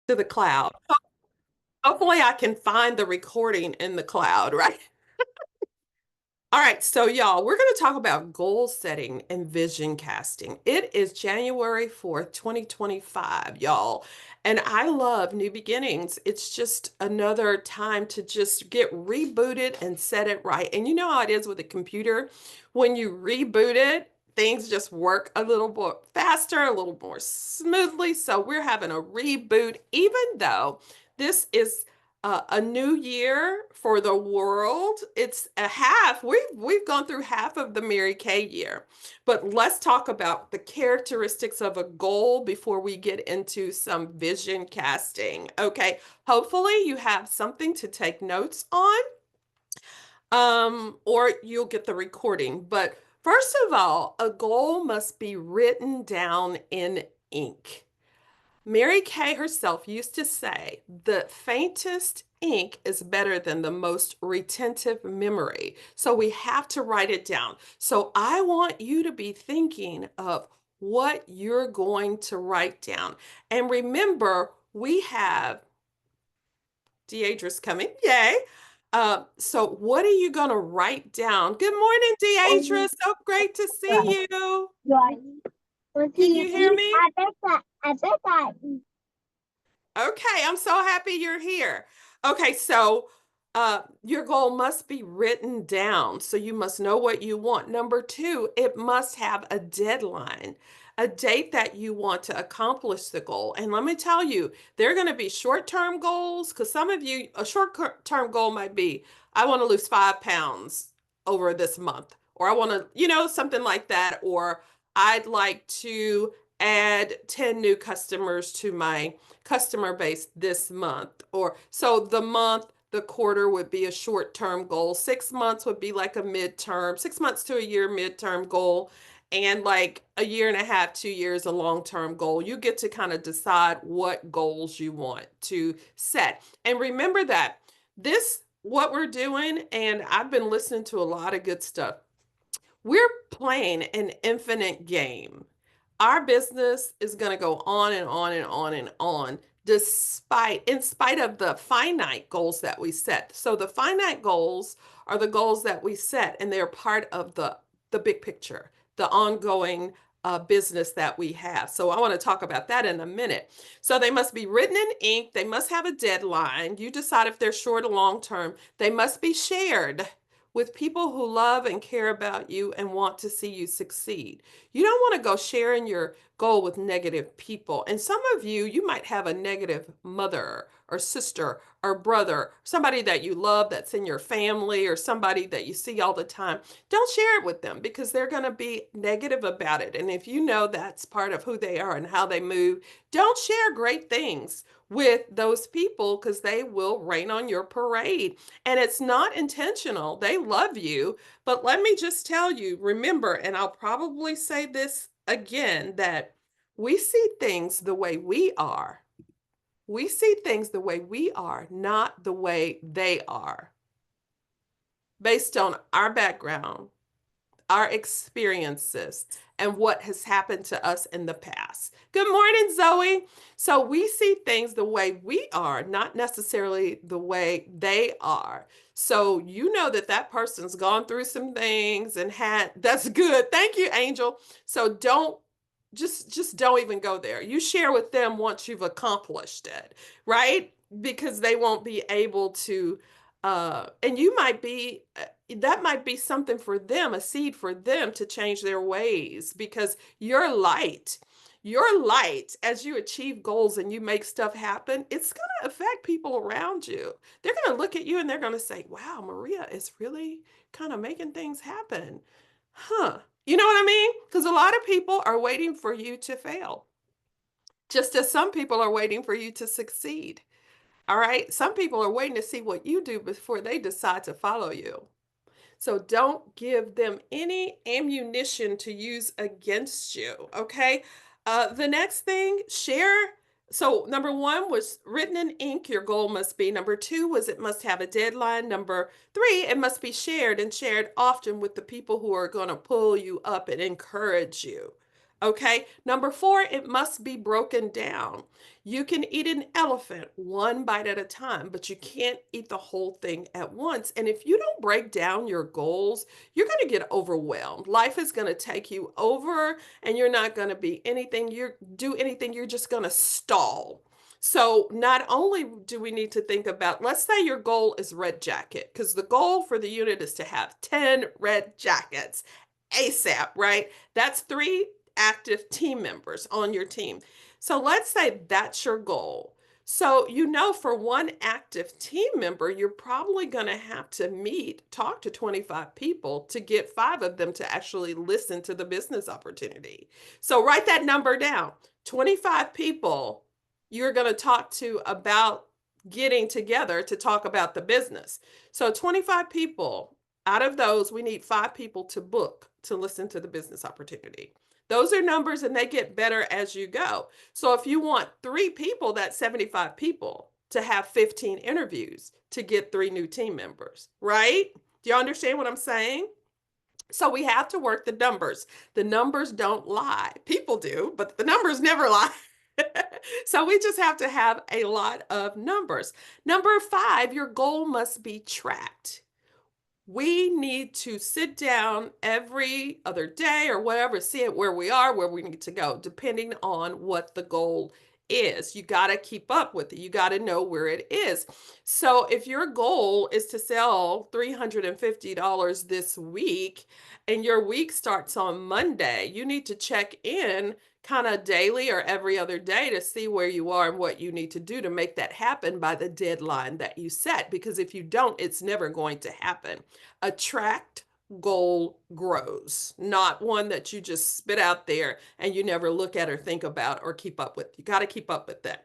to the cloud. Hopefully, I can find the recording in the cloud, right? All right, so y'all, we're going to talk about goal setting and vision casting. It is January 4th, 2025, y'all. And I love new beginnings. It's just another time to just get rebooted and set it right. And you know how it is with a computer. When you reboot it, things just work a little more faster, a little more smoothly. So we're having a reboot, even though this is a new year for the world. It's a half. We've gone through half of the Mary Kay year. But let's talk about the characteristics of a goal before we get into some vision casting. Okay. Hopefully you have something to take notes on. Or you'll get the recording. But first of all, a goal must be written down in ink. Mary Kay herself used to say, the faintest ink is better than the most retentive memory. So we have to write it down. So I want you to be thinking of what you're going to write down. And remember, we have Deidre's coming. Yay. So what are you going to write down? Good morning, Deidre. So great to see you. Can you hear me? I bet I Okay, I'm so happy you're here. Okay, so your goal must be written down. So you must know what you want. Number two, it must have a deadline, a date that you want to accomplish the goal. And let me tell you, there are going to be short-term goals because some of you, a short-term goal might be, I want to lose 5 pounds over this month, or I want to, something like that, or I'd like to add 10 new customers to my customer base this month. Or so the month, the quarter would be a short term goal. 6 months would be like a midterm, 6 months to a year midterm goal. And like a year and a half, 2 years, a long term goal. You get to kind of decide what goals you want to set. And remember that what we're doing, and I've been listening to a lot of good stuff. We're playing an infinite game. Our business is going to go on and on and on and on in spite of the finite goals that we set. So the finite goals are the goals that we set, and they're part of the big picture, the ongoing business that we have. So I want to talk about that in a minute. So they must be written in ink. They must have a deadline. You decide if they're short or long term. They must be shared with people who love and care about you and want to see you succeed. You don't want to go sharing your goal with negative people. And some of you, you might have a negative mother or sister or brother, somebody that you love that's in your family or somebody that you see all the time. Don't share it with them because they're going to be negative about it. And if you know that's part of who they are and how they move, don't share great things with those people because they will rain on your parade. And it's not intentional. They love you. But let me just tell you, remember, and I'll probably say this again, that we see things the way we are. We see things the way we are, not the way they are, based on our background, our experiences, and what has happened to us in the past. Good morning, Zoe. So we see things the way we are, not necessarily the way they are. So you know that that person's gone through some things and that's good. Thank you, Angel. So just don't even go there. You share with them once you've accomplished it, right? Because they won't be able to and you might be that might be something for them, a seed for them to change their ways because your light as you achieve goals and you make stuff happen, it's going to affect people around you. They're going to look at you and they're going to say, wow, Maria is really kind of making things happen. Huh. You know what I mean? Because a lot of people are waiting for you to fail, just as some people are waiting for you to succeed. All right. Some people are waiting to see what you do before they decide to follow you. So don't give them any ammunition to use against you. Okay. The next thing, share. So number one was written in ink. Your goal must be. Number two was it must have a deadline. Number three, it must be shared and shared often with the people who are going to pull you up and encourage you. Okay. Number four, it must be broken down. You can eat an elephant one bite at a time, but you can't eat the whole thing at once. And if you don't break down your goals, you're going to get overwhelmed. Life is going to take you over and you're not going to be anything, do anything, you're just going to stall. So not only do we need to think about, let's say your goal is red jacket, because the goal for the unit is to have 10 red jackets ASAP, right? That's three active team members on your team. So let's say that's your goal. So, for one active team member, you're probably going to have to talk to 25 people to get five of them to actually listen to the business opportunity. So, write that number down. 25 people you're going to talk to about getting together to talk about the business. So, 25 people, out of those, we need five people to book to listen to the business opportunity. Those are numbers and they get better as you go. So if you want three people, that's 75 people to have 15 interviews to get three new team members, right? Do you understand what I'm saying? So we have to work the numbers. The numbers don't lie. People do, but the numbers never lie. So we just have to have a lot of numbers. Number five, your goal must be tracked. We need to sit down every other day or whatever, see it where we are, where we need to go, depending on what the goal is. You got to keep up with it. You got to know where it is. So if your goal is to sell $350 this week and your week starts on Monday, you need to check in kind of daily or every other day to see where you are and what you need to do to make that happen by the deadline that you set. Because if you don't, it's never going to happen. A tracked goal grows, not one that you just spit out there and you never look at or think about or keep up with. You got to keep up with that.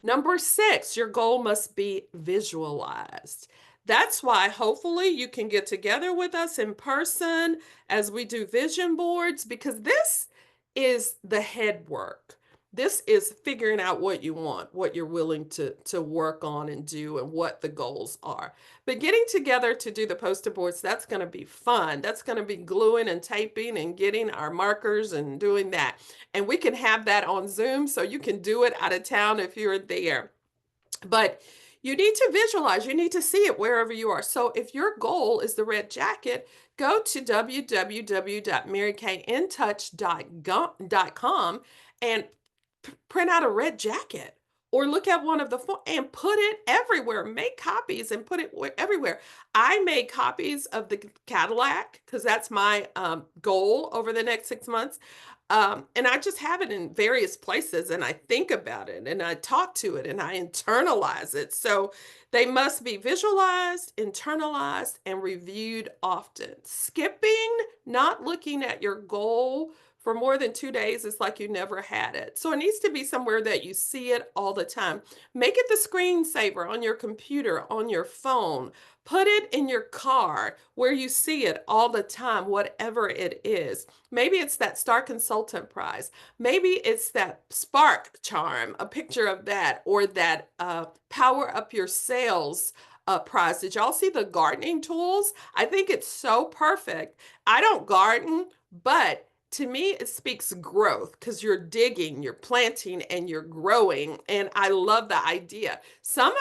Number six, your goal must be visualized. That's why hopefully you can get together with us in person as we do vision boards, because this is the head work. This is figuring out what you want, what you're willing to work on and do, and what the goals are. But getting together to do the poster boards, that's going to be fun. That's going to be gluing and taping and getting our markers and doing that. And we can have that on Zoom so you can do it out of town if you're there. But you need to visualize, you need to see it wherever you are. So if your goal is the red jacket, go to www.marykintouch.com and print out a red jacket or look at one of the and put it everywhere. Make copies and put it everywhere. I made copies of the Cadillac because that's my goal over the next 6 months. And I just have it in various places and I think about it and I talk to it and I internalize it. So they must be visualized, internalized, and reviewed often. Skipping, not looking at your goal for more than 2 days is like you never had it. So it needs to be somewhere that you see it all the time. Make it the screensaver on your computer, on your phone. Put it in your car where you see it all the time, whatever it is. Maybe it's that Star Consultant Prize. Maybe it's that Spark Charm, a picture of that, or that Power Up Your Sales prize. Did y'all see the gardening tools? I think it's so perfect. I don't garden, but to me, it speaks growth because you're digging, you're planting, and you're growing. And I love the idea. Some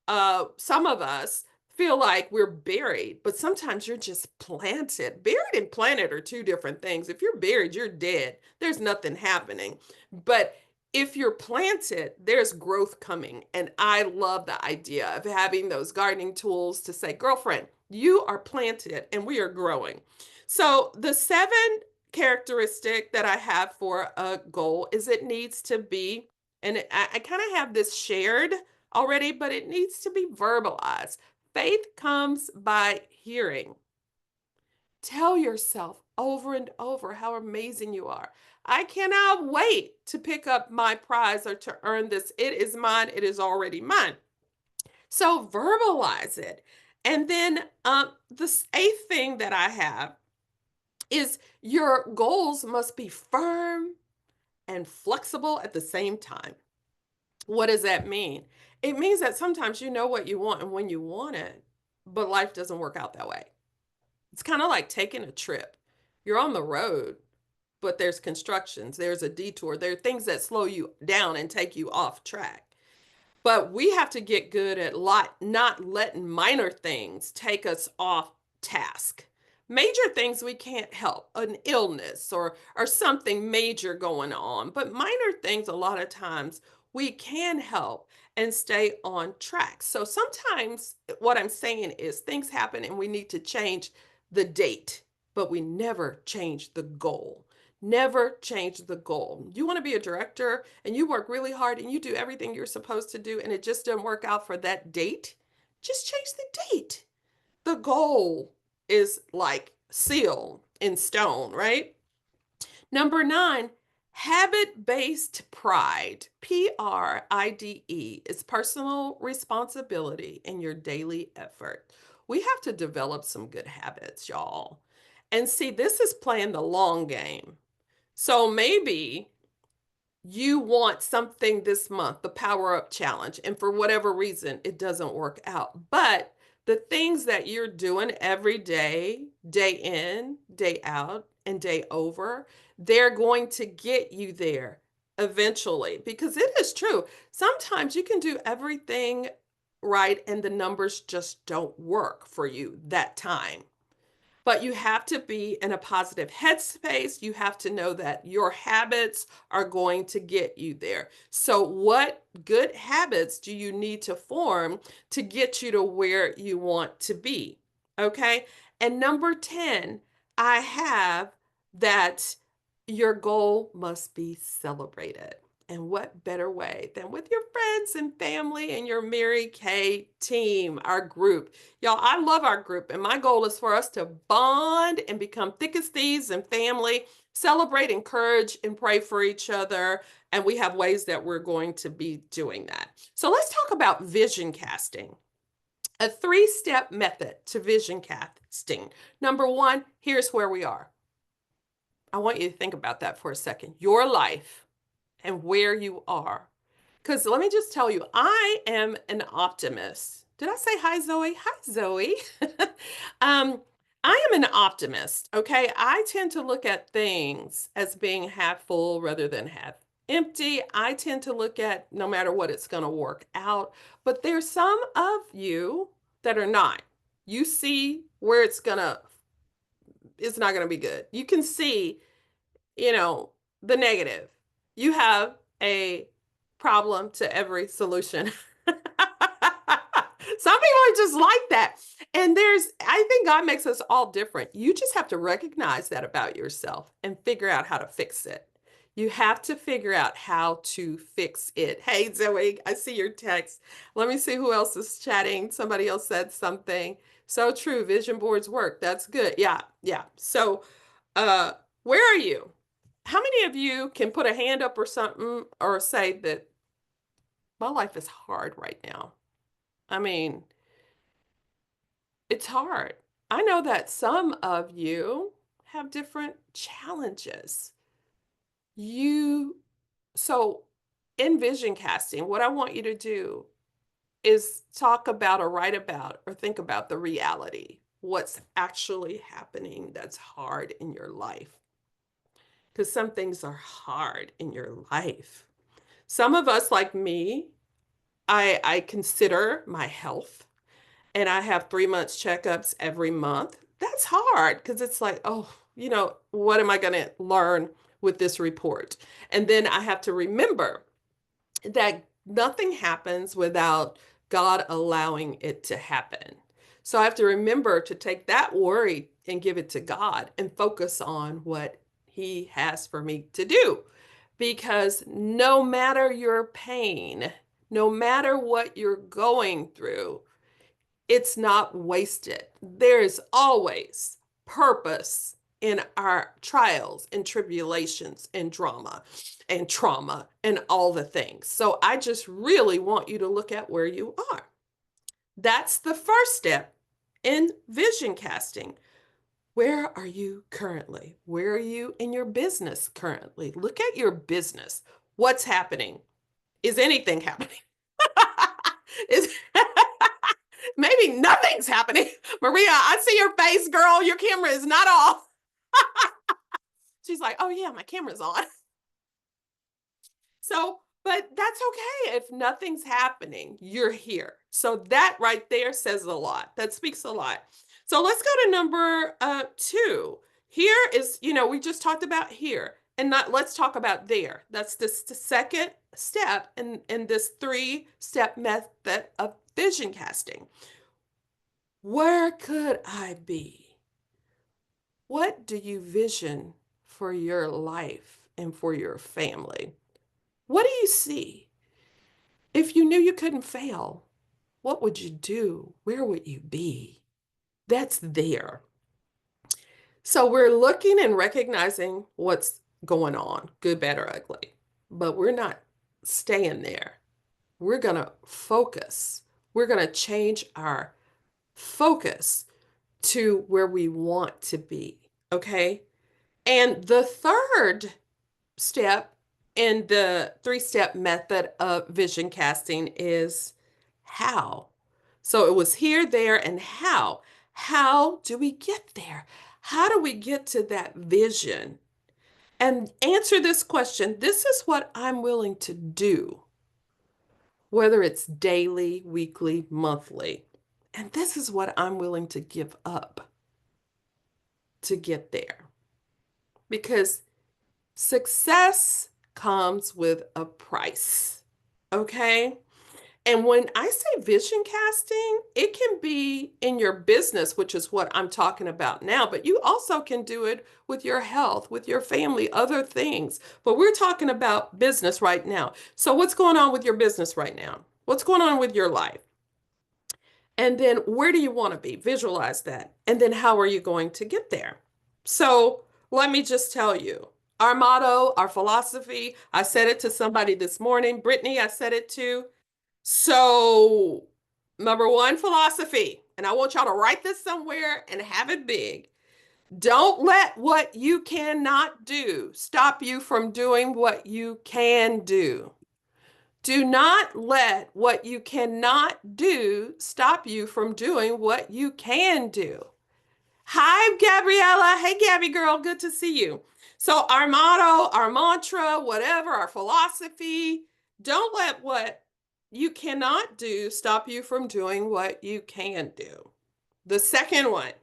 of us feel like we're buried, but sometimes you're just planted. Buried and planted are two different things. If you're buried, you're dead. There's nothing happening. But if you're planted, there's growth coming. And I love the idea of having those gardening tools to say, girlfriend, you are planted and we are growing. So the seven characteristic that I have for a goal is it needs to be, and I kind of have this shared already, but it needs to be verbalized. Faith comes by hearing. Tell yourself over and over how amazing you are. I cannot wait to pick up my prize or to earn this. It is mine. It is already mine. So verbalize it. And then the eighth thing that I have is your goals must be firm and flexible at the same time. What does that mean? It means that sometimes you know what you want and when you want it, but life doesn't work out that way. It's kind of like taking a trip. You're on the road, but there's constructions, there's a detour, there are things that slow you down and take you off track. But we have to get good at not letting minor things take us off task. Major things we can't help, an illness or something major going on, but minor things a lot of times we can help and stay on track. So sometimes what I'm saying is things happen and we need to change the date, but we never change the goal. Never change the goal. You want to be a director and you work really hard and you do everything you're supposed to do and it just doesn't work out for that date, just change the date. The goal is like seal in stone, right? Number 9, habit-based pride. PRIDE is personal responsibility in your daily effort. We have to develop some good habits, y'all. And see, this is playing the long game. So maybe you want something this month, the Power Up Challenge, and for whatever reason, it doesn't work out. But the things that you're doing every day, day in, day out, and day over, they're going to get you there eventually. Because it is true. Sometimes you can do everything right, and the numbers just don't work for you that time. But you have to be in a positive headspace. You have to know that your habits are going to get you there. So, what good habits do you need to form to get you to where you want to be? Okay. And number 10, I have that your goal must be celebrated. And what better way than with your friends and family and your Mary Kay team, our group. Y'all, I love our group, and my goal is for us to bond and become thick as thieves and family, celebrate, encourage, and pray for each other. And we have ways that we're going to be doing that. So let's talk about vision casting, a 3-step method to vision casting. Number 1, here's where we are. I want you to think about that for a second. Your life and where you are. Because let me just tell you, I am an optimist. Did I say hi, Zoe? Hi, Zoe. um, I am an optimist. Okay. I tend to look at things as being half full rather than half empty. I tend to look at no matter what, it's going to work out. But there's some of you that are not. You see where it's not going to be good. You can see, the negative. You have a problem to every solution. Some people are just like that. And I think God makes us all different. You just have to recognize that about yourself and figure out how to fix it. You have to figure out how to fix it. Hey, Zoe, I see your text. Let me see who else is chatting. Somebody else said something. So true. Vision boards work. That's good. Yeah. Yeah. So, where are you? How many of you can put a hand up or something or say that my life is hard right now? I mean, it's hard. I know that some of you have different challenges. You, so in vision casting, what I want you to do is talk about or write about or think about the reality, what's actually happening that's hard in your life. Because some things are hard in your life. Some of us, like me, I consider my health and I have 3 months checkups every month. That's hard because it's like, oh, what am I going to learn with this report? And then I have to remember that nothing happens without God allowing it to happen. So I have to remember to take that worry and give it to God and focus on what He has for me to do. Because no matter your pain, no matter what you're going through, it's not wasted. There is always purpose in our trials and tribulations and drama and trauma and all the things. So I just really want you to look at where you are. That's the first step in vision casting. Where are you currently? Where are you in your business currently? Look at your business. What's happening? Is anything happening? Is maybe nothing's happening. Maria, I see your face, girl. Your camera is not off. She's like, oh yeah, my camera's on. So, but that's okay if nothing's happening, you're here. So that right there says a lot. That speaks a lot. So let's go to number 2. Here is, we just talked about here, and not let's talk about there. That's the second step in this 3-step method of vision casting. Where could I be? What do you vision for your life and for your family? What do you see? If you knew you couldn't fail, what would you do? Where would you be? That's there. So we're looking and recognizing what's going on, good, bad, or ugly, but we're not staying there. We're going to focus. We're going to change our focus to where we want to be. Okay. And the third step in the 3-step method of vision casting is how. So it was here, there, and how. How do we get there? How do we get to that vision? And answer this question. This is what I'm willing to do, whether it's daily, weekly, monthly. And this is what I'm willing to give up to get there. Because success comes with a price, okay? And when I say vision casting, it can be in your business, which is what I'm talking about now, but you also can do it with your health, with your family, other things. But we're talking about business right now. So what's going on with your business right now? What's going on with your life? And then where do you want to be? Visualize that. And then how are you going to get there? So let me just tell you our motto, our philosophy. I said it to somebody this morning. Brittany, I said it to. So, number 1, philosophy. And I want y'all to write this somewhere and have it big. Don't let what you cannot do stop you from doing what you can do. Do not let what you cannot do stop you from doing what you can do. Hi, Gabriella. Hey, Gabby girl. Good to see you. So our motto, our mantra, whatever, our philosophy, don't let what you cannot do stop you from doing what you can do. The second one,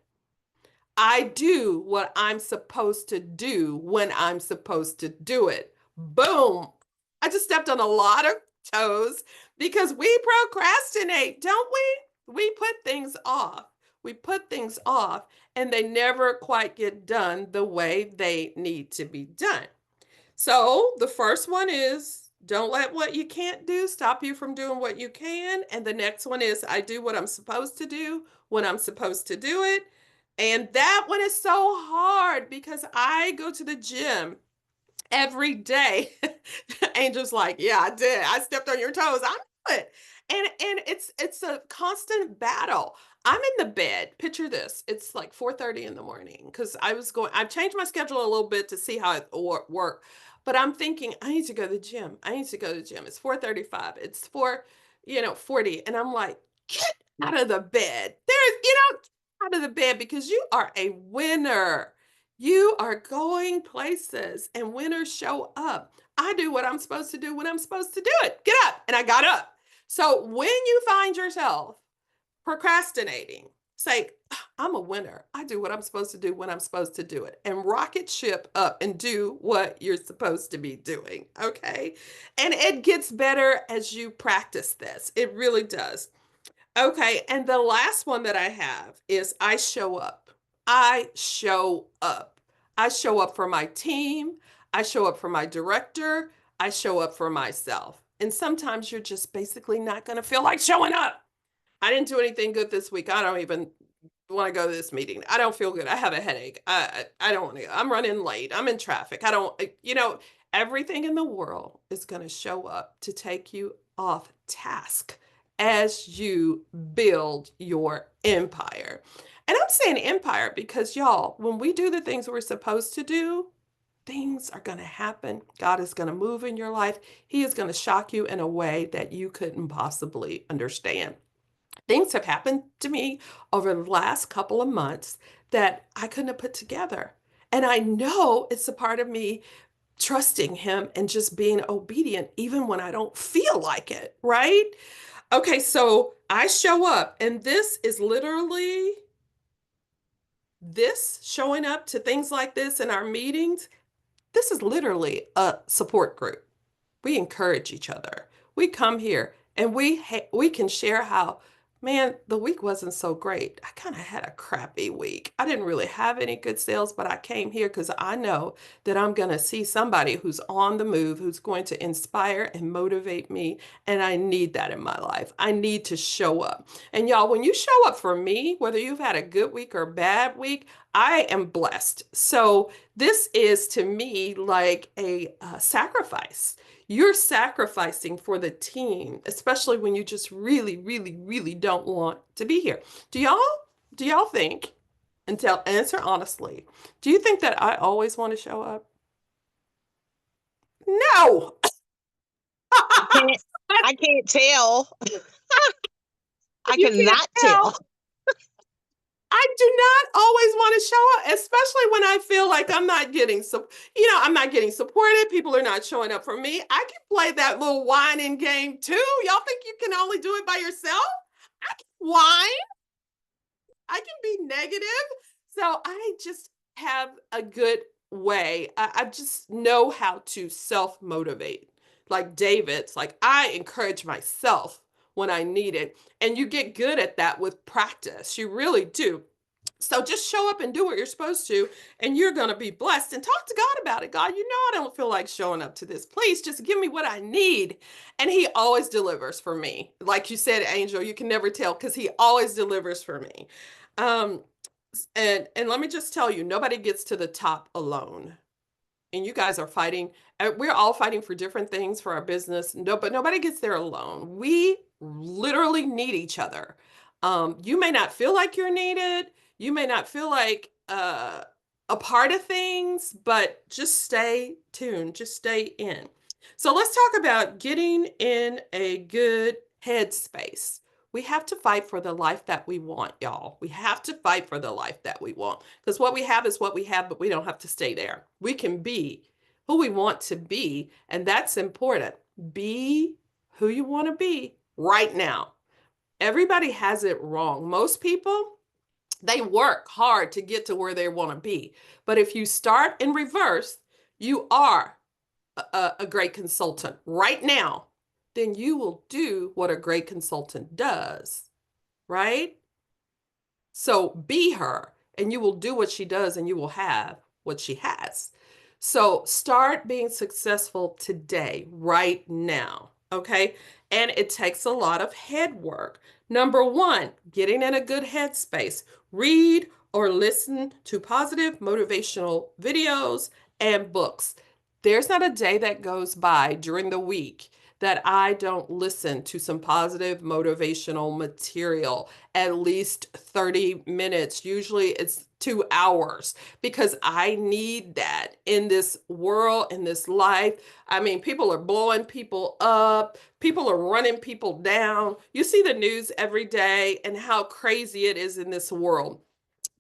I do what I'm supposed to do when I'm supposed to do it. Boom. I just stepped on a lot of toes because we procrastinate, don't we? We put things off. We put things off and they never quite get done the way they need to be done. So the first one is don't let what you can't do stop you from doing what you can. And the next one is I do what I'm supposed to do when I'm supposed to do it. And that one is so hard because I go to the gym every day. Angel's like, yeah, I did. I stepped on your toes. I know it. And it's a constant battle. I'm in the bed. Picture this. It's like 4:30 in the morning because I've changed my schedule a little bit to see how it work. But I'm thinking, I need to go to the gym. I need to go to the gym. It's 4:35. It's 4:40. And I'm like, get out of the bed. Out of the bed because you are a winner. You are going places and winners show up. I do what I'm supposed to do when I'm supposed to do it. Get up. And I got up. So when you find yourself procrastinating, say, I'm a winner. I do what I'm supposed to do when I'm supposed to do it. And rocket ship up and do what you're supposed to be doing. Okay. And it gets better as you practice this. It really does. Okay, and the last one that I have is I show up. I show up. I show up for my team. I show up for my director. I show up for myself. And sometimes you're just basically not going to feel like showing up. I didn't do anything good this week. I don't even want to go to this meeting. I don't feel good. I have a headache. I don't want to go. I'm running late. I'm in traffic. I don't, everything in the world is going to show up to take you off task as you build your empire. And I'm saying empire because, y'all, when we do the things we're supposed to do, things are going to happen. God is going to move in your life. He is going to shock you in a way that you couldn't possibly understand. Things have happened to me over the last couple of months that I couldn't have put together. And I know it's a part of me trusting him and just being obedient, even when I don't feel like it, right? Okay, so I show up, and this is literally this showing up to things like this in our meetings. This is literally a support group. We encourage each other. We come here and we can share how, man, the week wasn't so great. I kind of had a crappy week. I didn't really have any good sales, but I came here because I know that I'm going to see somebody who's on the move, who's going to inspire and motivate me. And I need that in my life. I need to show up. And y'all, when you show up for me, whether you've had a good week or a bad week, I am blessed. So this is to me like a sacrifice. You're sacrificing for the team, especially when you just really, really, really don't want to be here. Do y'all do y'all think, and answer honestly, do you think that I always want to show up? No. I can't I can't tell. I You can't cannot tell. tell. I do not always want to show up, especially when I feel like I'm not getting I'm not getting supported. People are not showing up for me. I can play that little whining game too. Y'all think you can only do it by yourself? I can whine. I can be negative. So I just have a good way. I just know how to self motivate. Like David's, like I encourage myself when I need it. And you get good at that with practice. You really do. So just show up and do what you're supposed to, and you're going to be blessed. And talk to God about it. God, I don't feel like showing up to this. Please just give me what I need. And he always delivers for me. Like you said, Angel, you can never tell because he always delivers for me. Um, and let me just tell you, nobody gets to the top alone. And you guys are fighting. We're all fighting for different things for our business. No, but nobody gets there alone. We literally need each other. You may not feel like you're needed. You may not feel like a part of things, but just stay tuned. Just stay in. So let's talk about getting in a good headspace. We have to fight for the life that we want, y'all. We have to fight for the life that we want because what we have is what we have, but we don't have to stay there. We can be who we want to be, and that's important. Be who you want to be right now. Everybody has it wrong. Most people, they work hard to get to where they want to be. But if you start in reverse, you are a great consultant right now, then you will do what a great consultant does, right? So be her, and you will do what she does, and you will have what she has. So start being successful today, right now. Okay. And it takes a lot of head work. Number one, getting in a good headspace. Read or listen to positive motivational videos and books. There's not a day that goes by during the week that I don't listen to some positive motivational material at least 30 minutes. Usually it's 2 hours because I need that in this world, in this life. I mean, people are blowing people up, people are running people down. You see the news every day and how crazy it is in this world.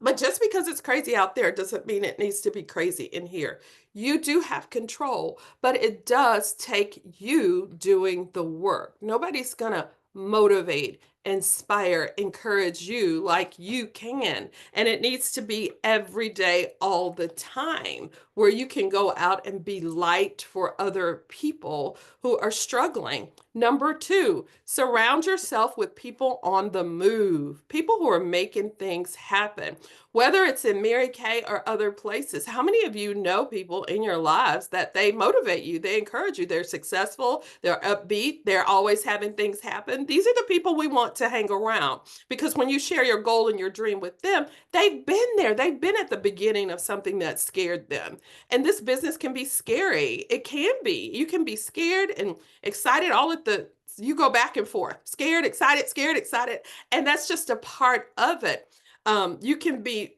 But just because it's crazy out there doesn't mean it needs to be crazy in here. You do have control, but it does take you doing the work. Nobody's going to motivate, inspire, encourage you like you can. And it needs to be every day, all the time, where you can go out and be light for other people who are struggling. Number two, surround yourself with people on the move, people who are making things happen, whether it's in Mary Kay or other places. How many of you know people in your lives that they motivate you, they encourage you, they're successful, they're upbeat, they're always having things happen? These are the people we want to hang around because when you share your goal and your dream with them, they've been there, they've been at the beginning of something that scared them. And this business can be scary. It can be. You can be scared and excited all at the you go back and forth, scared, excited, and that's just a part of it. You can be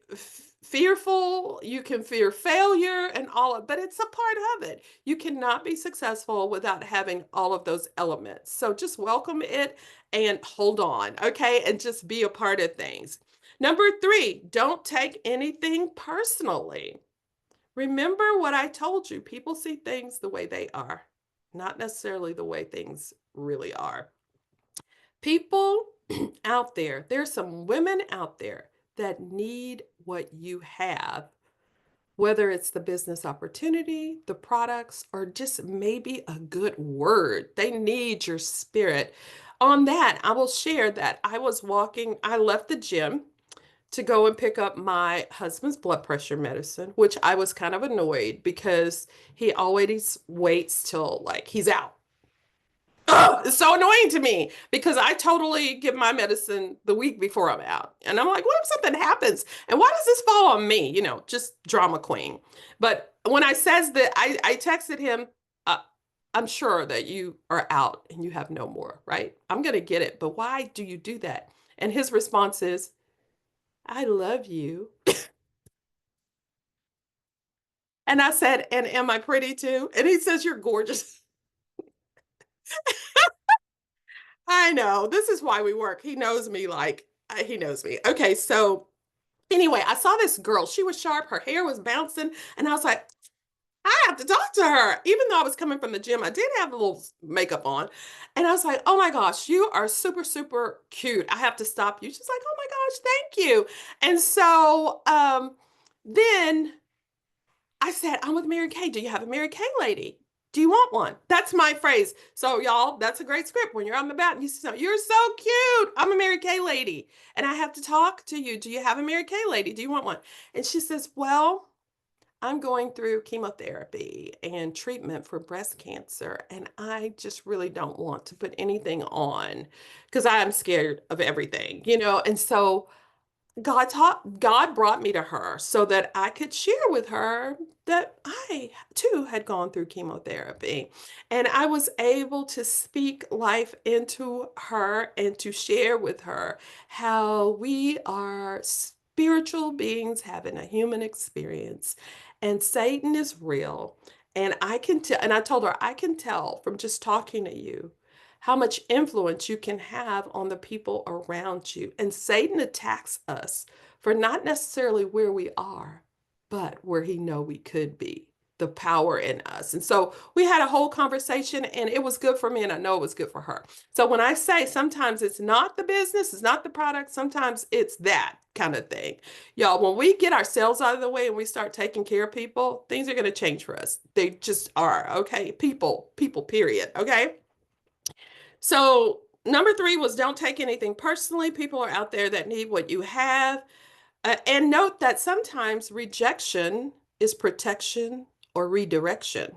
fearful, you can fear failure and all of, but it's a part of it. You cannot be successful without having all of those elements. So just welcome it and hold on, okay? And just be a part of things. Number three, don't take anything personally. remember what I told you. People see things the way they are, not necessarily the way things really are. People out there, there's some women out there that need what you have, whether it's the business opportunity, the products, or just maybe a good word. They need your spirit. On that, I will share that I left the gym to go and pick up my husband's blood pressure medicine, which I was kind of annoyed because he always waits till like he's out. Ugh, it's so annoying to me because I totally give my medicine the week before I'm out. And I'm like, what if something happens? And why does this fall on me? Just drama queen. But when I says that, I texted him, uh, I'm sure that you are out and you have no more, right? I'm going to get it. But why do you do that? And his response is, I love you. And I said, and am I pretty too? And he says, you're gorgeous. I know. This is why we work. He knows me he knows me. Okay, so anyway, I saw this girl. She was sharp. Her hair was bouncing. And I was like, I have to talk to her. Even though I was coming from the gym, I did have a little makeup on. And I was like, oh my gosh, you are super, super cute. I have to stop you. She's like, oh my gosh, thank you. And so then I said, I'm with Mary Kay. Do you have a Mary Kay lady? Do you want one? That's my phrase. So y'all, that's a great script. When you're on the bat and you say, you're so cute. I'm a Mary Kay lady and I have to talk to you. Do you have a Mary Kay lady? Do you want one? And she says, well, I'm going through chemotherapy and treatment for breast cancer, and I just really don't want to put anything on because I'm scared of everything, And so God brought me to her so that I could share with her that I too had gone through chemotherapy. And I was able to speak life into her and to share with her how we are spiritual beings having a human experience and Satan is real. And I can tell, and I told her, I can tell from just talking to you how much influence you can have on the people around you. And Satan attacks us for not necessarily where we are, but where he know we could be, the power in us. And so we had a whole conversation and it was good for me and I know it was good for her. So when I say sometimes it's not the business, it's not the product, sometimes it's that kind of thing. Y'all, when we get ourselves out of the way and we start taking care of people, things are going to change for us. They just are, okay? People, period, okay? So number 3 was don't take anything personally. People are out there that need what you have. And note that sometimes rejection is protection or redirection.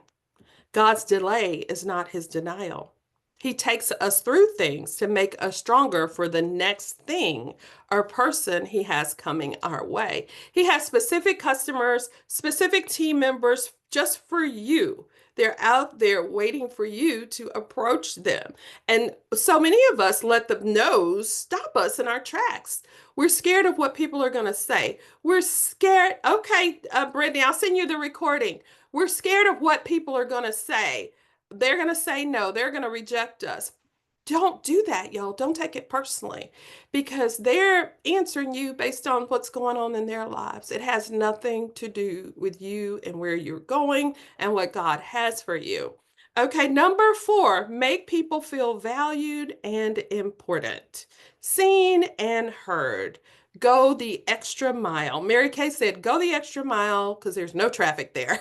God's delay is not his denial. He takes us through things to make us stronger for the next thing or person he has coming our way. He has specific customers, specific team members just for you. They're out there waiting for you to approach them. And so many of us let the no's stop us in our tracks. We're scared of what people are going to say. We're scared. Okay, Brittany, I'll send you the recording. We're scared of what people are going to say. They're going to say no. They're going to reject us. Don't do that, y'all. Don't take it personally because they're answering you based on what's going on in their lives. It has nothing to do with you and where you're going and what God has for you. Okay, number 4, make people feel valued and important, seen and heard. Go the extra mile. Mary Kay said, go the extra mile because there's no traffic there.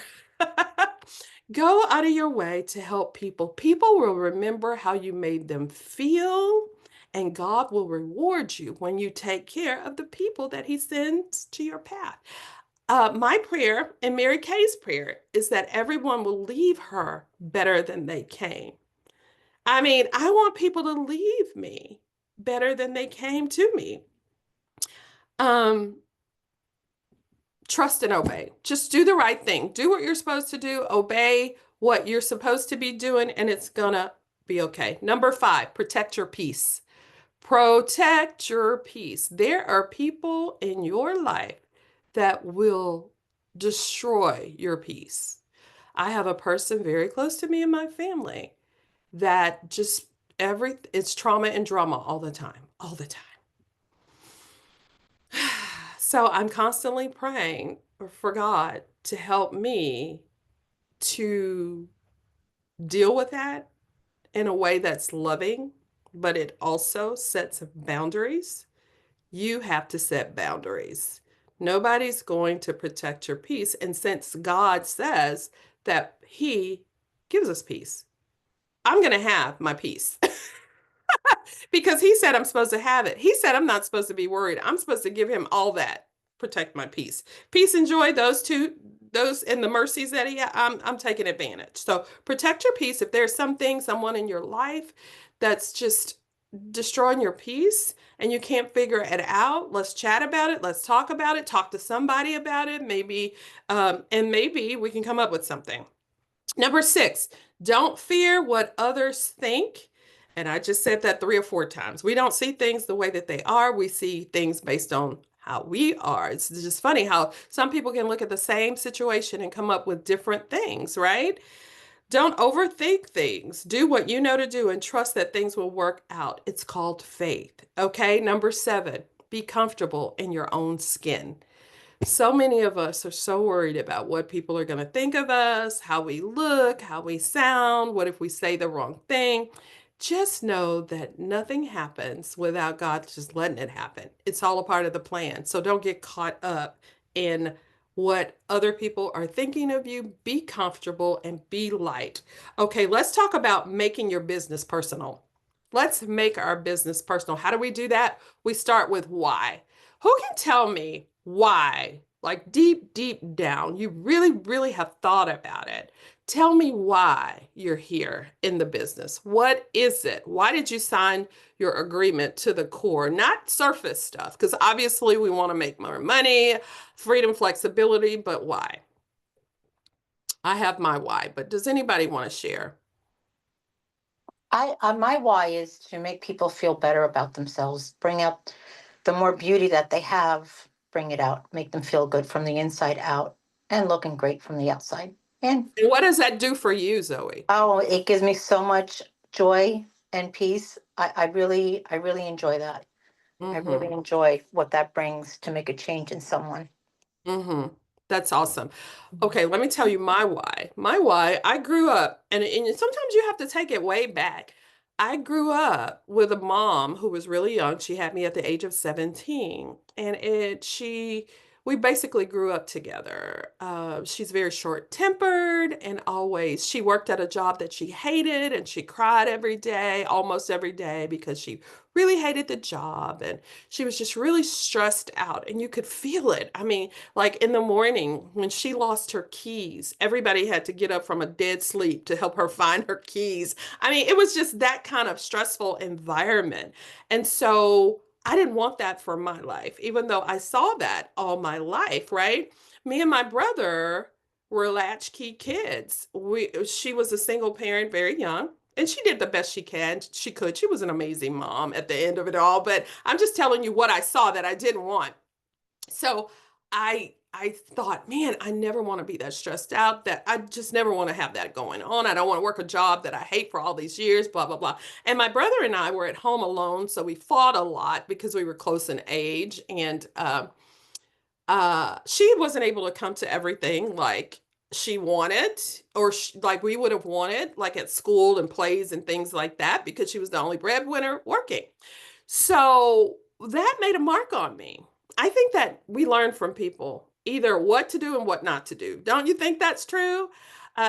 Go out of your way to help people. People will remember how you made them feel, and God will reward you when you take care of the people that he sends to your path. My prayer and Mary Kay's prayer is that everyone will leave her better than they came. I mean, I want people to leave me better than they came to me. Trust and obey. Just do the right thing. Do what you're supposed to do. Obey what you're supposed to be doing, and it's gonna be okay. Number 5, protect your peace. Protect your peace. There are people in your life that will destroy your peace. I have a person very close to me in my family that just it's trauma and drama all the time, all the time. So I'm constantly praying for God to help me to deal with that in a way that's loving, but it also sets boundaries. You have to set boundaries. Nobody's going to protect your peace. And since God says that He gives us peace, I'm going to have my peace because He said I'm supposed to have it. He said I'm not supposed to be worried. I'm supposed to give Him all that, protect my peace. Peace and joy, those two, those and the mercies that I'm taking advantage. So protect your peace. If there's something, someone in your life that's just destroying your peace and you can't figure it out, let's chat about it. Let's talk about it. Talk to somebody about it. Maybe, and maybe we can come up with something. Number 6, don't fear what others think. And I just said that 3 or 4 times. We don't see things the way that they are. We see things based on how we are. It's just funny how some people can look at the same situation and come up with different things, right? Don't overthink things. Do what you know to do and trust that things will work out. It's called faith. Okay. Number 7, be comfortable in your own skin. So many of us are so worried about what people are going to think of us, how we look, how we sound, what if we say the wrong thing. Just know that nothing happens without God just letting it happen. It's all a part of the plan. So don't get caught up in what other people are thinking of you. Be comfortable and be light. Okay, let's talk about making your business personal. Let's make our business personal. How do we do that? We start with why. Who can tell me why? Like deep, deep down, you really, really have thought about it. Tell me why you're here in the business. What is it? Why did you sign your agreement to the core? Not surface stuff, because obviously we want to make more money, freedom, flexibility, but why? I have my why, but does anybody want to share? My why is to make people feel better about themselves, bring out the more beauty that they have, bring it out, make them feel good from the inside out and looking great from the outside. And And what does that do for you, Zoe? oh, it gives me so much joy and peace. I really enjoy that. I really Mm-hmm. enjoy what that brings to make a change in someone. Mm-hmm. That's awesome. Okay, let me tell you my why. My why, I grew up, and sometimes you have to take it way back. I grew up with a mom who was really young. She had me at the age of 17, and we basically grew up together. She's very short-tempered, and always she worked at a job that she hated, and she cried every day, almost every day, because she really hated the job, and she was just really stressed out, and you could feel it. I mean, like in the morning when she lost her keys, everybody had to get up from a dead sleep to help her find her keys. I mean, it was just that kind of stressful environment. And so I didn't want that for my life, even though I saw that all my life, right? Me and my brother were latchkey kids. She was a single parent, very young. And she did the best she could. She was an amazing mom at the end of it all. But I'm just telling you what I saw that I didn't want. So I thought, man, I never want to be that stressed out, that I just never want to have that going on. I don't want to work a job that I hate for all these years, blah, blah, blah. And my brother and I were at home alone, so we fought a lot because we were close in age. And she wasn't able to come to everything like she wanted, or like we would have wanted, like at school and plays and things like that, because she was the only breadwinner working. So that made a mark on me. I think that we learn from people either what to do and what not to do. Don't you think that's true?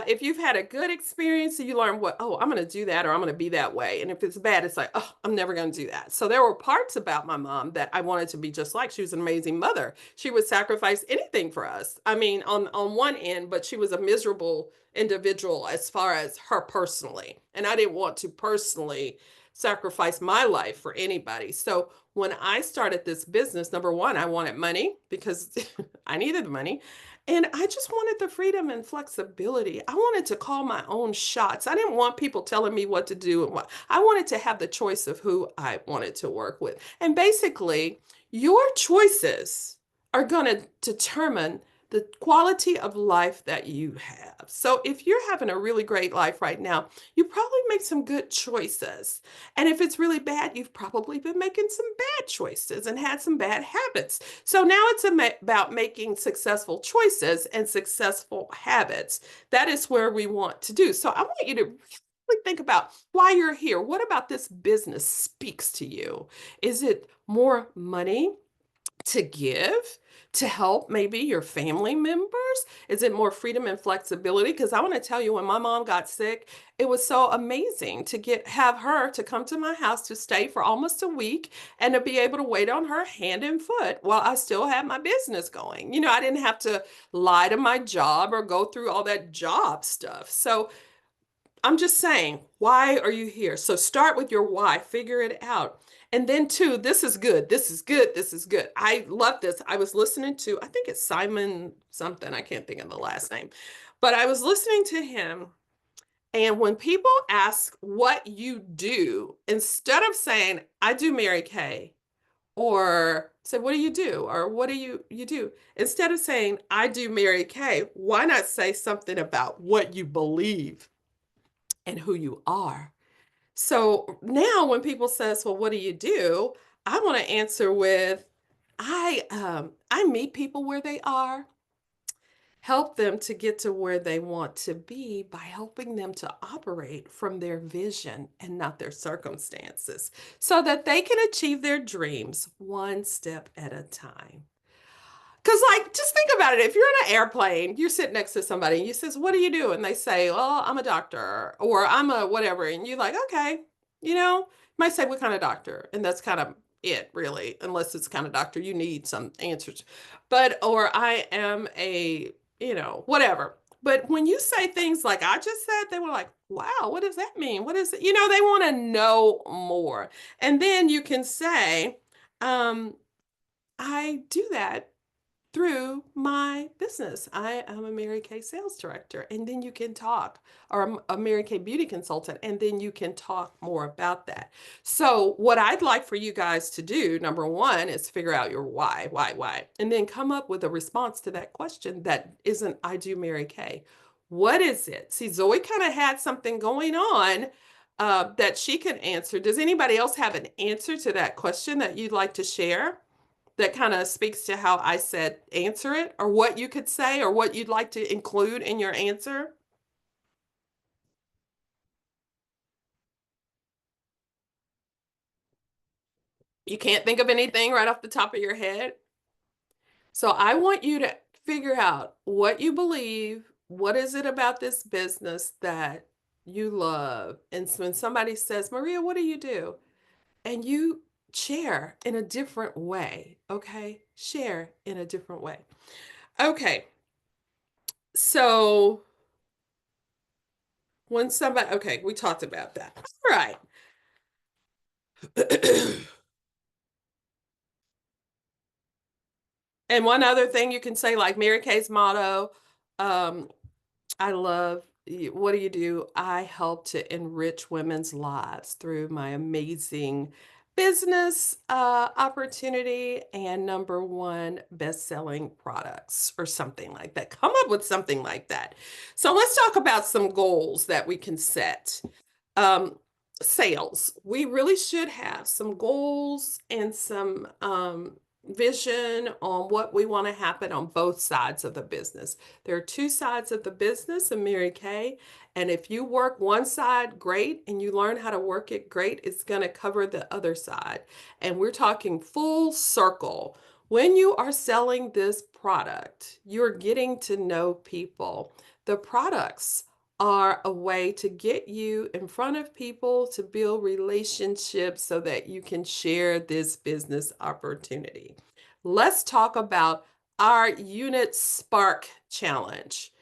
If you've had a good experience, you learn what, oh, I'm going to do that or I'm going to be that way. And if it's bad, it's like, oh, I'm never going to do that. So there were parts about my mom that I wanted to be just like. She was an amazing mother. She would sacrifice anything for us. I mean, on one end, but she was a miserable individual as far as her personally. And I didn't want to personally sacrifice my life for anybody. So when I started this business, number one, I wanted money because I needed money. And I just wanted the freedom and flexibility. I wanted to call my own shots. I didn't want people telling me what to do and what. I wanted to have the choice of who I wanted to work with. And basically, your choices are going to determine the quality of life that you have. So if you're having a really great life right now, you probably make some good choices. And if it's really bad, you've probably been making some bad choices and had some bad habits. So now it's about making successful choices and successful habits. That is where we want to do. So I want you to really think about why you're here. What about this business speaks to you? Is it more money to give, to help maybe your family members? Is it more freedom and flexibility? Because I want to tell you, when my mom got sick, it was so amazing to have her to come to my house to stay for almost a week and to be able to wait on her hand and foot while I still had my business going. You know, I didn't have to lie to my job or go through all that job stuff. So I'm just saying, why are you here? So start with your why, figure it out. And then two, this is good. This is good. This is good. I love this. I was listening to, I think it's Simon something. I can't think of the last name, but I was listening to him. And when people ask what you do, instead of saying, I do Mary Kay, or say, what do you do? Or what do you do? Instead of saying, I do Mary Kay, why not say something about what you believe and who you are? So now when people says, well, what do you do? I want to answer with, I meet people where they are, help them to get to where they want to be by helping them to operate from their vision and not their circumstances, so that they can achieve their dreams one step at a time. Because, like, just think about it. If you're in an airplane, you're sitting next to somebody and you says, what do you do? And they say, well, I'm a doctor, or I'm a whatever. And you're like, okay, you know, you might say, what kind of doctor? And that's kind of it, really, unless it's kind of doctor you need some answers. But, or I am a, you know, whatever. But when you say things like I just said, they were like, wow, what does that mean? What is it? You know, they want to know more. And then you can say, I do that through my business. I am a Mary Kay sales director, and then you can talk, or I'm a Mary Kay beauty consultant, and then you can talk more about that. So what I'd like for you guys to do, number one, is figure out your why, and then come up with a response to that question that isn't, I do Mary Kay. What is it? See, Zoe kind of had something going on that she can answer. Does anybody else have an answer to that question that you'd like to share, that kind of speaks to how I said answer it, or what you could say, or what you'd like to include in your answer? You can't think of anything right off the top of your head? So I want you to figure out what you believe. What is it about this business that you love? And so when somebody says, Maria, what do you do? And you share in a different way, okay? Share in a different way. Okay. So when somebody, okay, we talked about that. All right. And one other thing you can say, like Mary Kay's motto, I love, what do you do? I help to enrich women's lives through my amazing business opportunity and number one best-selling products, or something like that. Come up with something like that. So let's talk about some goals that we can set. Sales. We really should have some goals and some vision on what we want to happen on both sides of the business. There are two sides of the business in Mary Kay, and if you work one side great and you learn how to work it great, it's going to cover the other side. And we're talking full circle. When you are selling this product, you're getting to know people. The products are a way to get you in front of people, to build relationships so that you can share this business opportunity. Let's talk about our Unit Spark Challenge.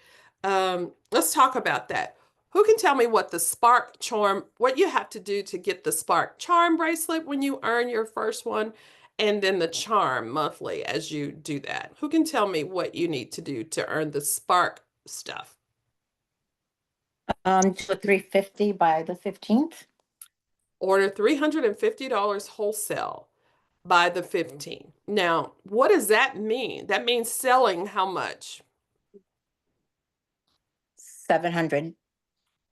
Let's talk about that. Who can tell me what the Spark Charm, what you have to do to get the Spark Charm bracelet when you earn your first one, and then the charm monthly as you do that? Who can tell me what you need to do to earn the Spark stuff? Do $350 by the 15th. Order $350 wholesale by the 15th. Now, what does that mean? That means selling how much? 700.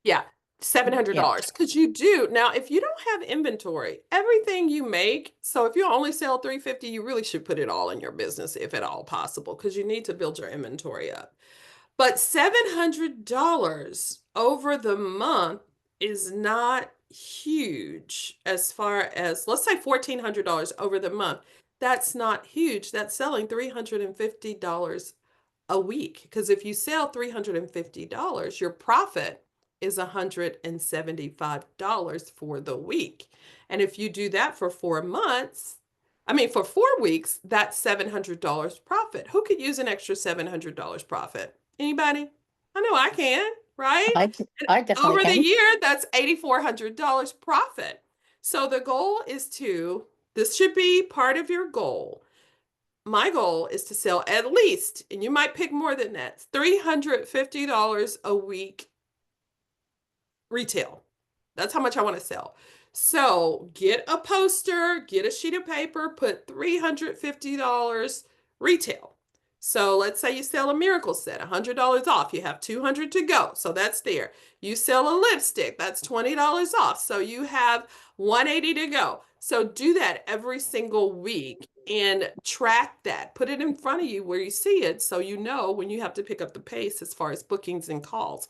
Yeah. $700 because you do. Now, if you don't have inventory, everything you make, so if you only sell 350, you really should put it all in your business if at all possible, because you need to build your inventory up. But $700 over the month is not huge as far as, let's say $1,400 over the month. That's not huge. That's selling $350 a week. Because if you sell $350, your profit is $175 for the week. And if you do that for 4 months, for 4 weeks, that's $700 profit. Who could use an extra $700 profit? Anybody? I know I can, right? I definitely Over the can. year, that's $8,400 profit. So the goal is this should be part of your goal. My goal is to sell at least, and you might pick more than that, $350 a week retail. That's how much I want to sell. So get a poster, get a sheet of paper, put $350 retail. So let's say you sell a miracle set, $100 off. You have $200 to go. So that's there. You sell a lipstick, that's $20 off. So you have $180 to go. So do that every single week and track that. Put it in front of you where you see it so you know when you have to pick up the pace as far as bookings and calls.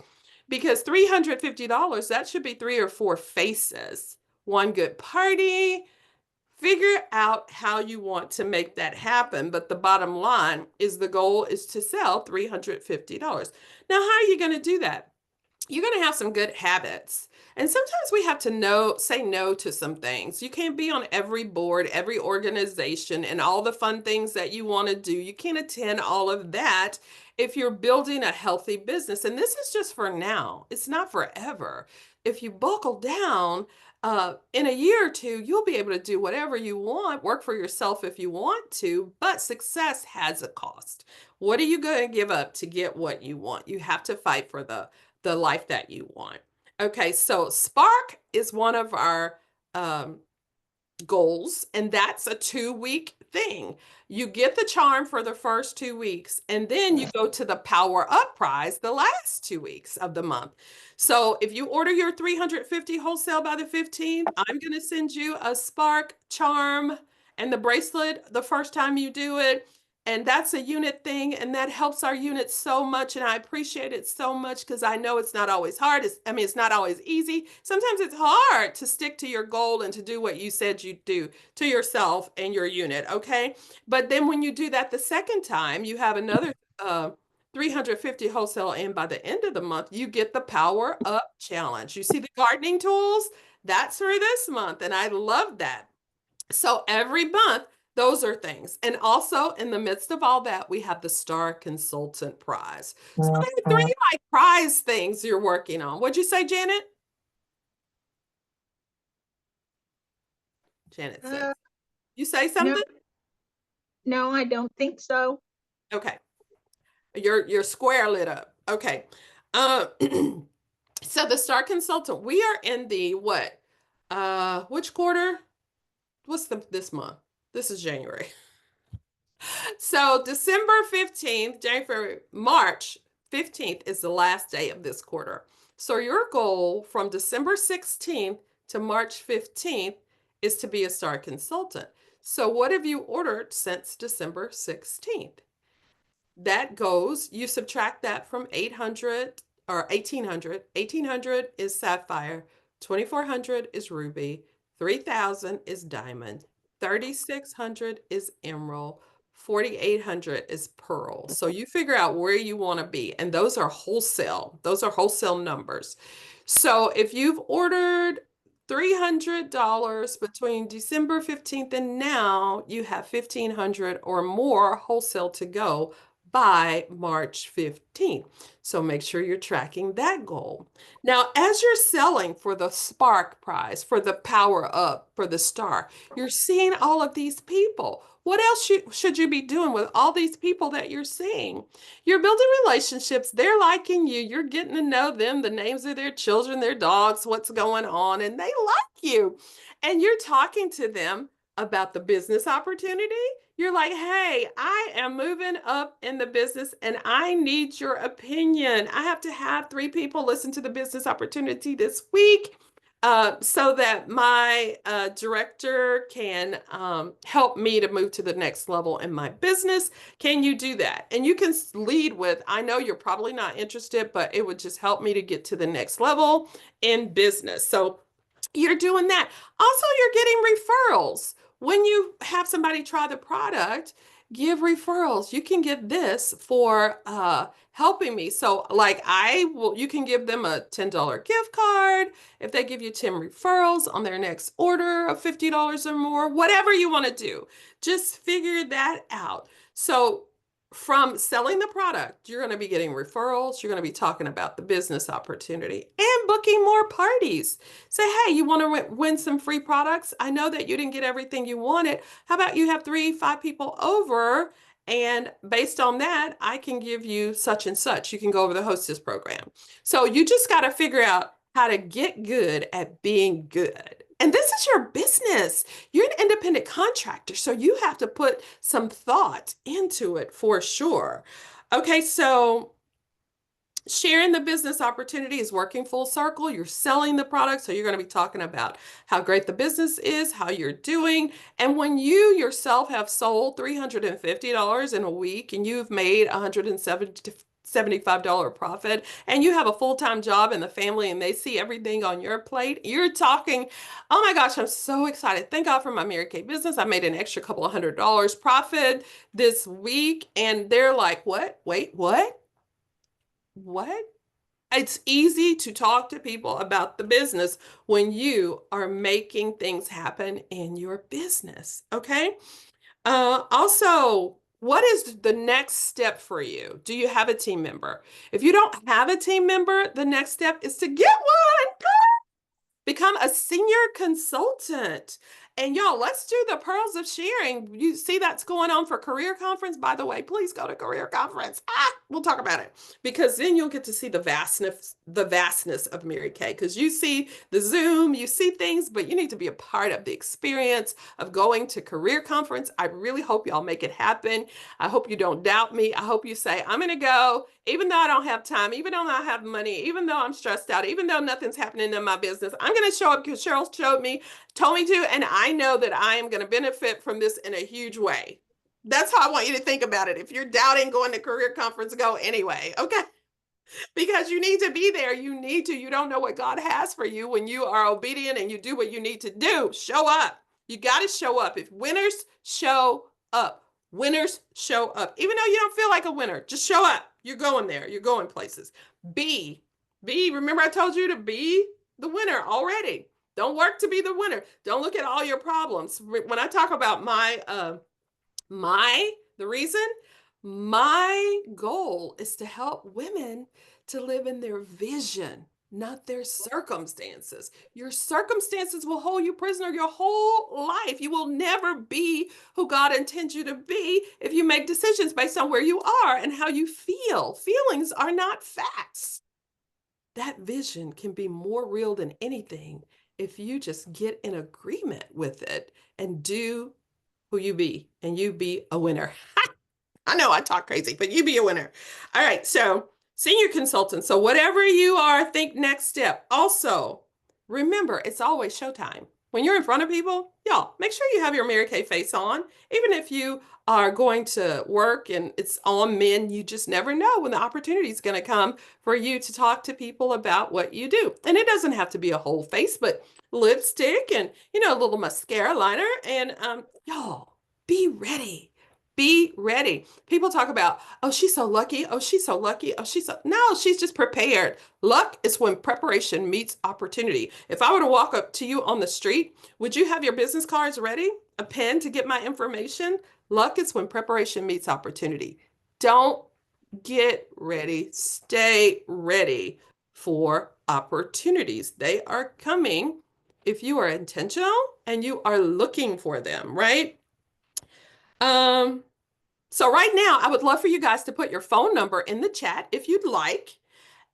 Because $350, that should be 3 or 4 faces. One good party. Figure out how you want to make that happen. But the bottom line is the goal is to sell $350. Now, how are you going to do that? You're going to have some good habits. And sometimes we have to say no to some things. You can't be on every board, every organization, and all the fun things that you want to do. You can't attend all of that if you're building a healthy business. And this is just for now. It's not forever. If you buckle down, in a year or two, you'll be able to do whatever you want, work for yourself if you want to, but success has a cost. What are you going to give up to get what you want? You have to fight for the life that you want. Okay, so Spark is one of our goals, and that's a 2-week thing. You get the charm for the first 2 weeks, and then you go to the Power Up prize the last 2 weeks of the month. So if you order your 350 wholesale by the 15th, I'm going to send you a Spark charm and the bracelet the first time you do it. And that's a unit thing, and that helps our unit so much, and I appreciate it so much because I know it's not always hard. It's not always easy. Sometimes it's hard to stick to your goal and to do what you said you'd do to yourself and your unit, okay? But then when you do that the second time, you have another 350 wholesale, and by the end of the month, you get the Power Up Challenge. You see the gardening tools? That's for this month, and I love that. So every month, those are things. And also in the midst of all that, we have the Star Consultant Prize. So there are 3 prize things you're working on. What'd you say, Janet? Janet said. You say something? No, I don't think so. Okay. Your square lit up. Okay. So the Star Consultant, we are in the what? Which quarter? What's this month? This is January. So December 15th, March 15th is the last day of this quarter. So your goal from December 16th to March 15th is to be a Star Consultant. So what have you ordered since December 16th? That goes, you subtract that from 800 or 1800. 1800 is sapphire, 2400 is ruby, 3000 is diamond, 3600 is emerald, 4800 is pearl. So you figure out where you want to be, and those are wholesale. Those are wholesale numbers. So if you've ordered $300 between December 15th and now, you have 1500 or more wholesale to go by March 15th. So make sure you're tracking that goal. Now, as you're selling for the Spark prize, for the Power Up, for the Star, you're seeing all of these people. What else should you be doing with all these people that you're seeing? You're building relationships. They're liking you. You're getting to know them, the names of their children, their dogs, what's going on, and they like you. And you're talking to them about the business opportunity. You're like, hey, I am moving up in the business and I need your opinion. I have to have 3 people listen to the business opportunity this week so that my director can help me to move to the next level in my business. Can you do that? And you can lead with, I know you're probably not interested, but it would just help me to get to the next level in business. So you're doing that. Also, you're getting referrals. When you have somebody try the product, give referrals. You can get this for helping me. So like you can give them a $10 gift card if they give you 10 referrals on their next order of $50 or more, whatever you want to do. Just figure that out. So from selling the product, you're going to be getting referrals. You're going to be talking about the business opportunity and booking more parties. Say, hey, you want to win some free products? I know that you didn't get everything you wanted. How about you have 3, 5 people over, and based on that, I can give you such and such. You can go over the hostess program. So you just got to figure out how to get good at being good. And this is your business. You're an independent contractor, so you have to put some thought into it for sure. Okay, so sharing the business opportunity is working full circle. You're selling the product, so you're going to be talking about how great the business is, how you're doing. And when you yourself have sold $350 in a week and you've made $175 profit and you have a full-time job in the family and they see everything on your plate, you're talking, oh my gosh, I'm so excited. Thank God for my Mary Kay business. I made an extra couple of $100 profit this week. And they're like, what? Wait, what? What? It's easy to talk to people about the business when you are making things happen in your business. Okay. Also, what is the next step for you? Do you have a team member? If you don't have a team member, the next step is to get one. Become a senior consultant. And y'all, let's do the pearls of sharing. You see that's going on for Career Conference. By the way, please go to Career Conference. We'll talk about it because then you'll get to see the vastness of Mary Kay. Because you see the Zoom, you see things, but you need to be a part of the experience of going to Career Conference. I really hope y'all make it happen. I hope you don't doubt me. I hope you say, I'm going to go, even though I don't have time, even though I don't have money, even though I'm stressed out, even though nothing's happening in my business. I'm going to show up because Cheryl told me to, and I know that I am going to benefit from this in a huge way. That's how I want you to think about it. If you're doubting going to Career Conference, go anyway, okay? Because you need to be there. You don't know what God has for you when you are obedient and you do what you need to do. Show up. You got to show up. If winners show up, winners show up. Even though you don't feel like a winner, just show up. You're going there. You're going places. Remember I told you to be the winner already. Don't work to be the winner. Don't look at all your problems. When I talk about my goal is to help women to live in their vision, not their circumstances. Your circumstances will hold you prisoner your whole life. You will never be who God intends you to be if you make decisions based on where you are and how you feel. Feelings are not facts. That vision can be more real than anything if you just get in agreement with it and do who you be, and you be a winner. I know I talk crazy, but you be a winner. All right, so senior consultant. So whatever you are, think next step. Also, remember, it's always showtime. When you're in front of people, y'all, make sure you have your Mary Kay face on. Even if you are going to work and it's on men, you just never know when the opportunity is going to come for you to talk to people about what you do. And it doesn't have to be a whole face, but lipstick and, a little mascara liner. And y'all, be ready. Be ready. People talk about, oh, she's so lucky. Oh, she's so lucky. Oh, no, she's just prepared. Luck is when preparation meets opportunity. If I were to walk up to you on the street, would you have your business cards ready? A pen to get my information? Luck is when preparation meets opportunity. Don't get ready. Stay ready for opportunities. They are coming if you are intentional and you are looking for them, right? So right now, I would love for you guys to put your phone number in the chat if you'd like.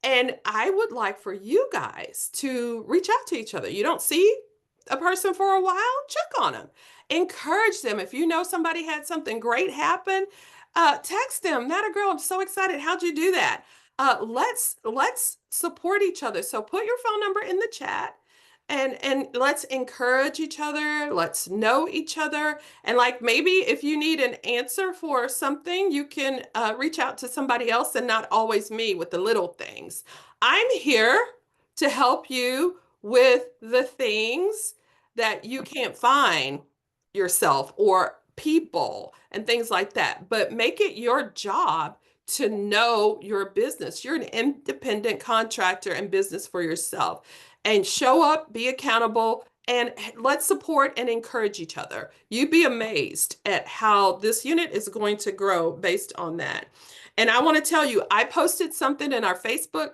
And I would like for you guys to reach out to each other. You don't see a person for a while, check on them. Encourage them. If you know somebody had something great happen, text them. Not a girl, I'm so excited. How'd you do that? Let's support each other. So put your phone number in the chat and let's encourage each other. Let's know each other. And like maybe if you need an answer for something, you can reach out to somebody else and not always me with the little things. I'm here to help you with the things that you can't find yourself or people and things like that. But make it your job to know your business. You're an independent contractor and business for yourself. And show up, be accountable, and let's support and encourage each other. You'd be amazed at how this unit is going to grow based on that. And I want to tell you, I posted something in our Facebook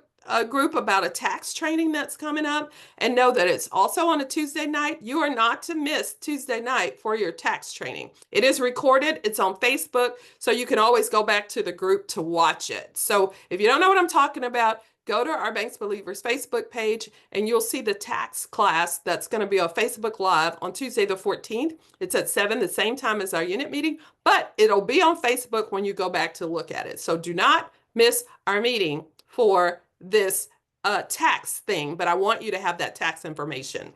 group about a tax training that's coming up, and know that it's also on a Tuesday night. You are not to miss Tuesday night for your tax training. It is recorded, it's on Facebook, so you can always go back to the group to watch it. So if you don't know what I'm talking about, go to our Banks Believers Facebook page and you'll see the tax class that's going to be on Facebook Live on Tuesday the 14th. It's at 7, the same time as our unit meeting, but it'll be on Facebook when you go back to look at it. So do not miss our meeting for this tax thing, but I want you to have that tax information.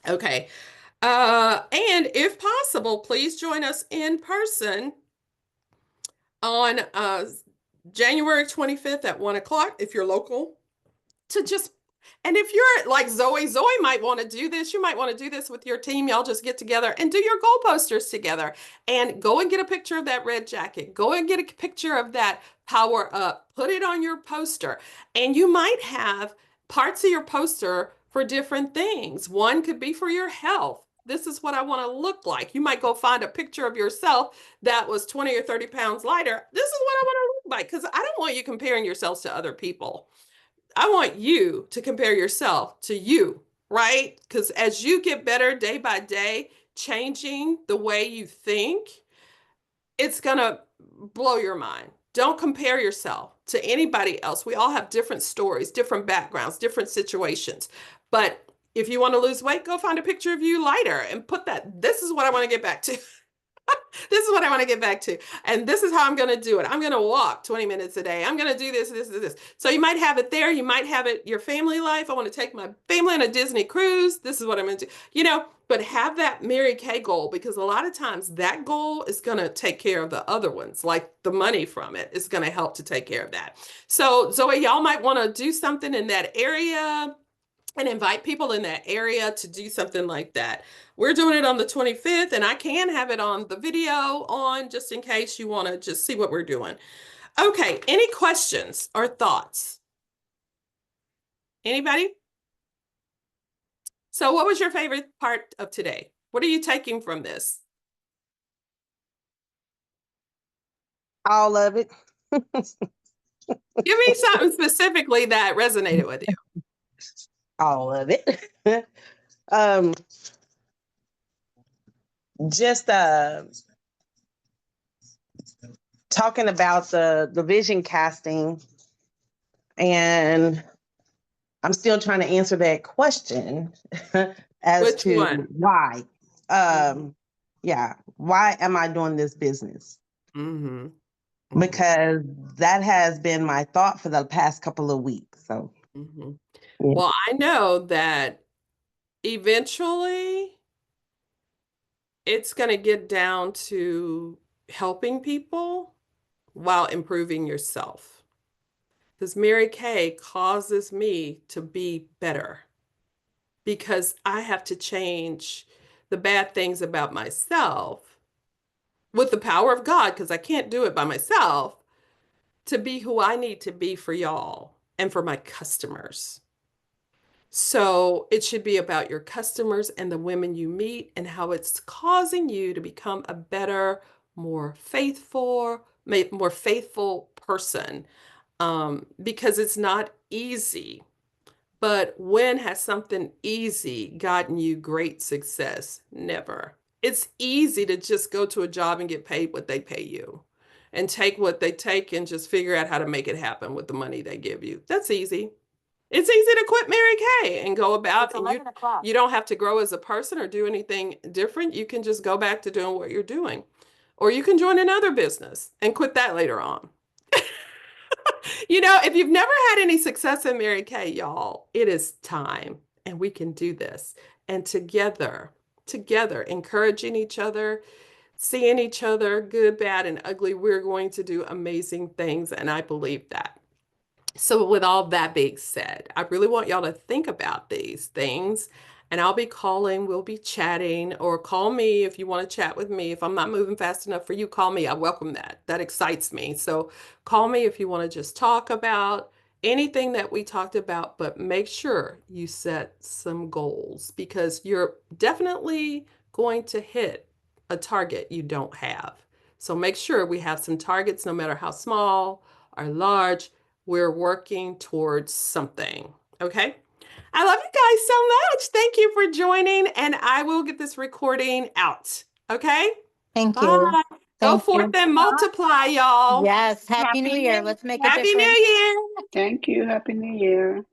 Okay. And if possible, please join us in person on January 25th at 1 o'clock if you're local, to just, and if you're like Zoe might want to do this. You might want to do this with your team. Y'all just get together and do your goal posters together and go and get a picture of that red jacket. Go and get a picture of that power up. Put it on your poster. And you might have parts of your poster for different things. One could be for your health. This is what I want to look like. You might go find a picture of yourself that was 20 or 30 pounds lighter. This is what I want to look like, because I don't want you comparing yourselves to other people. I want you to compare yourself to you, right? Because as you get better day by day, changing the way you think, it's going to blow your mind. Don't compare yourself to anybody else. We all have different stories, different backgrounds, different situations. But if you want to lose weight, go find a picture of you lighter and put that. This is what I want to get back to. This is what I want to get back to. And this is how I'm going to do it. I'm going to walk 20 minutes a day. I'm going to do this, this, this. So you might have it there. You might have it your family life. I want to take my family on a Disney cruise. This is what I'm going to do. But have that Mary Kay goal, because a lot of times that goal is going to take care of the other ones. Like the money from it is going to help to take care of that. So Zoe, y'all might want to do something in that area and invite people in that area to do something like that. We're doing it on the 25th, and I can have it on the video on just in case you want to just see what we're doing. Okay, any questions or thoughts? Anybody? So what was your favorite part of today? What are you taking from this? All of it. Give me something specifically that resonated with you. All of it. Just talking about the vision casting, and I'm still trying to answer that question as Which to one? why. Yeah, why am I doing this business? Mm-hmm. Because that has been my thought for the past couple of weeks. So, Mm-hmm. Yeah. Well, I know that eventually it's going to get down to helping people while improving yourself. Because Mary Kay causes me to be better, because I have to change the bad things about myself with the power of God, because I can't do it by myself, to be who I need to be for y'all and for my customers. So it should be about your customers and the women you meet and how it's causing you to become a better, more faithful person. Because it's not easy. But when has something easy gotten you great success? Never. It's easy to just go to a job and get paid what they pay you and take what they take and just figure out how to make it happen with the money they give you. That's easy. It's easy to quit Mary Kay and go about, It's and 11 o'clock. you don't have to grow as a person or do anything different. You can just go back to doing what you're doing. Or you can join another business and quit that later on. You know, if you've never had any success in Mary Kay, y'all, it is time and we can do this. And together, encouraging each other, seeing each other, good, bad, and ugly, we're going to do amazing things. And I believe that. So with all that being said, I really want y'all to think about these things. And I'll be calling, we'll be chatting, or call me if you want to chat with me. If I'm not moving fast enough for you, call me. I welcome that. That excites me. So call me if you want to just talk about anything that we talked about, but make sure you set some goals because you're definitely going to hit a target you don't have. So make sure we have some targets, no matter how small or large. We're working towards something. Okay. I love you guys so much. Thank you for joining, and I will get this recording out. Okay. Thank you. Bye. Go Thank forth you. and multiply, y'all. Yes. Happy Happy New New Year. Let's make a Happy difference. New Year. Thank you. Happy New Year.